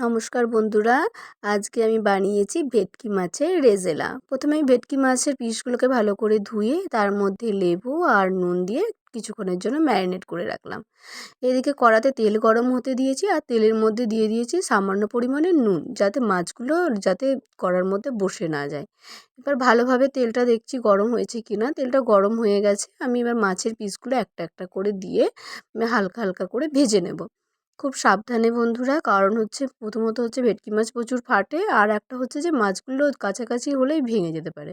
নমস্কার বন্ধুরা, আজকে আমি বানিয়েছি ভেটকি মাছের রেজালা। প্রথমে আমি ভেটকি মাছের পিসগুলোকে ভালো করে ধুয়ে তার মধ্যে লেবু আর নুন দিয়ে কিছুক্ষণের জন্য ম্যারিনেট করে রাখলাম। এদিকে কড়াতে তেল গরম হতে দিয়েছি আর তেলের মধ্যে দিয়ে দিয়েছি সামান্য পরিমাণে নুন, যাতে মাছগুলো কড়ার মধ্যে বসে না যায়। এবার ভালোভাবে তেলটা দেখছি গরম হয়েছে কিনা। তেলটা গরম হয়ে গেছে। আমি এবার মাছের পিসগুলো একটা একটা করে দিয়ে হালকা হালকা করে ভেজে নেব। খুব সাবধানে বন্ধুরা, কারণ প্রথমত ভেটকি মাছ প্রচুর ফাটে, আর একটা যে মাছগুলো কাছাকাছি হলেই ভেঙে যেতে পারে।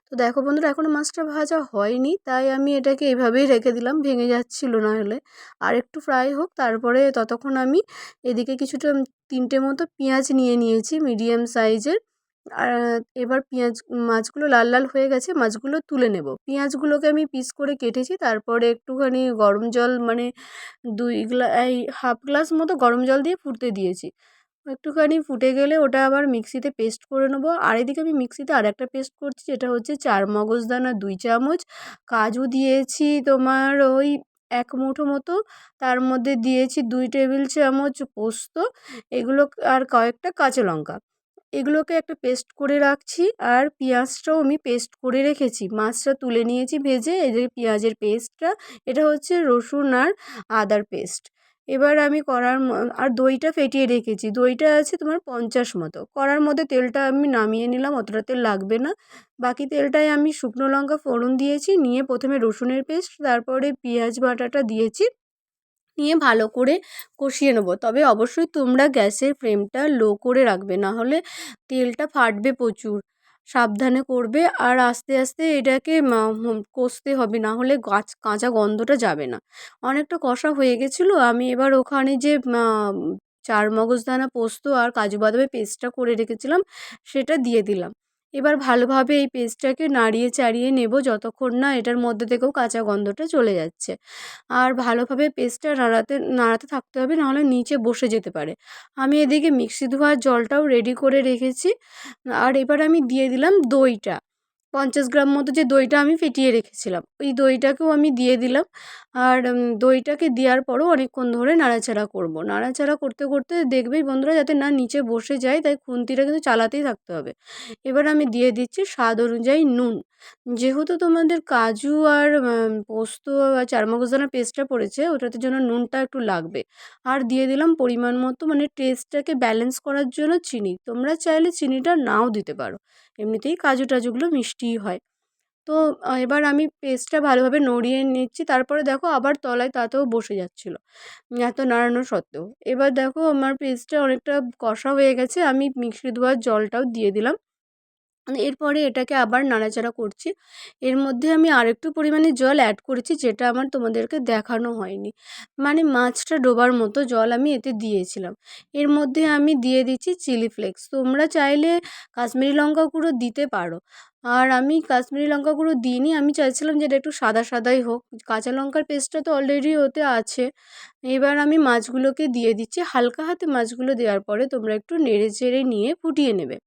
তো দেখো বন্ধুরা, এখনও মাছটা ভাজা হয়নি, তাই আমি এটাকে এইভাবেই রেখে দিলাম, ভেঙে যাচ্ছিল না হলে। আর একটু ফ্রাই হোক, তারপরে ততক্ষণ আমি এদিকে কিছুটা 3টে মতো পেঁয়াজ নিয়ে নিয়েছি মিডিয়াম সাইজের। আর এবার মাছগুলো লাল লাল হয়ে গেছে, মাছগুলো তুলে নেব। পেঁয়াজগুলোকে আমি পিস করে কেটেছি, তারপরে একটুখানি গরম জল, মানে এই হাফ গ্লাস মতো গরম জল দিয়ে ফুটতে দিয়েছি। একটুখানি ফুটে গেলে ওটা আবার মিক্সিতে পেস্ট করে নেবো। আর এদিকে আমি মিক্সিতে আরেকটা পেস্ট করছি, যেটা চার মগজদানা 2 চামচ, কাজু দিয়েছি তোমার ওই 1 মুঠো মতো, তার মধ্যে দিয়েছি 2 টেবিল চামচ পোস্ত, এগুলো আর কয়েকটা কাঁচা লঙ্কা। এগুলোকে একটা পেস্ট করে রাখছি। আর পেঁয়াজটাও আমি পেস্ট করে রেখেছি। মাছটা তুলে নিয়েছি ভেজে। এই যে পেঁয়াজের পেস্টটা, এটা রসুন আর আদার পেস্ট। এবার আমি আর দইটা ফেটিয়ে রেখেছি। দইটা আছে তোমার 50 মতো। কড়ার মধ্যে তেলটা আমি নামিয়ে নিলাম, অতটা তেল লাগবে না। বাকি তেলটায় আমি শুকনো লঙ্কা ফোড়ন দিয়েছি, নিয়ে প্রথমে রসুনের পেস্ট, তারপরে পেঁয়াজ বাটাটা দিয়েছি, নিয়ে ভালো করে কষিয়ে নেবো। তবে অবশ্যই তোমরা গ্যাসের ফ্লেমটা লো করে রাখবে, না হলে তেলটা ফাটবে প্রচুর। সাবধানে করবে, আর আস্তে আস্তে এটাকে কষতে হবে, না হলে কাঁচা গন্ধটা যাবে না। অনেকটা কষা হয়ে গেছিলো। আমি এবার ওখানে যে চার মগজদানা পোস্ত আর কাজু বাদামের পেস্টটা করে রেখেছিলাম, সেটা দিয়ে দিলাম। এবার ভালোভাবে এই পেস্টটাকে নাড়িয়ে চাড়িয়ে নেব, যতক্ষণ না এটার মধ্যে থেকেও কাঁচা গন্ধটা চলে যাচ্ছে। আর ভালোভাবে পেস্টটা নাড়াতে থাকতে হবে, নাহলে নিচে বসে যেতে পারে। আমি এদিকে মিক্সি ধোয়ার জলটাও রেডি করে রেখেছি। আর এবার আমি দিয়ে দিলাম দইটা। 50 গ্রাম মতো যে দইটা আমি ফেটিয়ে রেখেছিলাম, ওই দইটাকেও আমি দিয়ে দিলাম। আর দইটাকে দেওয়ার পরও অনেকক্ষণ ধরে নাড়াচাড়া করব। নাড়াচাড়া করতে করতে দেখবেই বন্ধুরা, যাতে না নিচে বসে যায়, তাই খুন্তিটা কিন্তু চালাতেই থাকতে হবে। এবার আমি দিয়ে দিচ্ছি স্বাদ অনুযায়ী নুন। যেহেতু তোমাদের কাজু আর পোস্ত আর চারমগজদানার পেস্টটা পড়েছে, ওটাতে জন্য নুনটা একটু লাগবে। আর দিয়ে দিলাম পরিমাণ মতো, মানে টেস্টটাকে ব্যালেন্স করার জন্য চিনি। তোমরা চাইলে চিনিটা নাও দিতে পারো, এমনিতেই কাজু টাজুগুলো মিষ্টিই হয়। তো এবার আমি পেস্টটা ভালোভাবে নড়িয়ে নিচ্ছি। তারপরে দেখো আবার তলায় তাতেও বসে যাচ্ছিলো এত নাড়ানো সত্ত্বেও। এবার দেখো আমার পেস্টটা অনেকটা কষা হয়ে গেছে। আমি মিক্সি ধোয়ার জলটাও দিয়ে দিলাম। এরপরে এটাকে আবার নাড়াচাড়া করছি। এর মধ্যে আমি আরেকটু পরিমাণে জল অ্যাড করেছি, যেটা আমার তোমাদেরকে দেখানো হয়নি। মানে মাছটা ডোবার মতো জল আমি এতে দিয়েছিলাম। এর মধ্যে আমি দিয়ে দিচ্ছি চিলি ফ্লেক্স। তোমরা চাইলে কাশ্মীরি লঙ্কা গুঁড়ো দিতে পারো। আর আমি কাশ্মীরি লঙ্কা গুঁড়ো দিইনি, আমি চাইছিলাম যে এটা একটু সাদা সাদাই হোক। কাঁচা লঙ্কার পেস্টটা তো অলরেডি ওতে আছে। এবার আমি মাছগুলোকে দিয়ে দিচ্ছি। হালকা হাতে মাছগুলো দেওয়ার পরে তোমরা একটু নেড়ে চেড়ে নিয়ে ফুটিয়ে নেবে।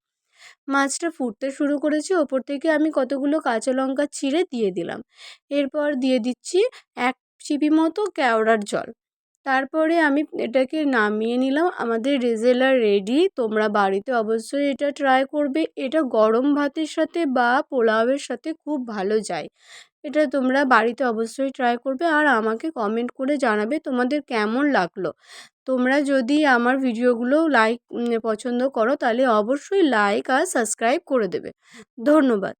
মাছটা ফুটতে শুরু করেছে, ওপর থেকে আমি কতগুলো কাঁচা লঙ্কা চিড়ে দিয়ে দিলাম। এরপর দিয়ে দিচ্ছি 1 চিপি মতো কেওড়ার জল। তারপরে আমি এটাকে নামিয়ে নিলাম। আমাদের রেজালা রেডি। তোমরা বাড়িতে অবশ্যই এটা ট্রাই করবে। এটা গরম ভাতের সাথে বা পোলাওয়ের সাথে খুব ভালো যায়। এটা তোমরা বাড়িতে অবশ্যই ট্রাই করবে, আর আমাকে কমেন্ট করে জানাবে তোমাদের কেমন লাগলো। তোমরা যদি আমার ভিডিওগুলো পছন্দ করো, তাহলে অবশ্যই লাইক আর সাবস্ক্রাইব করে দেবে। ধন্যবাদ।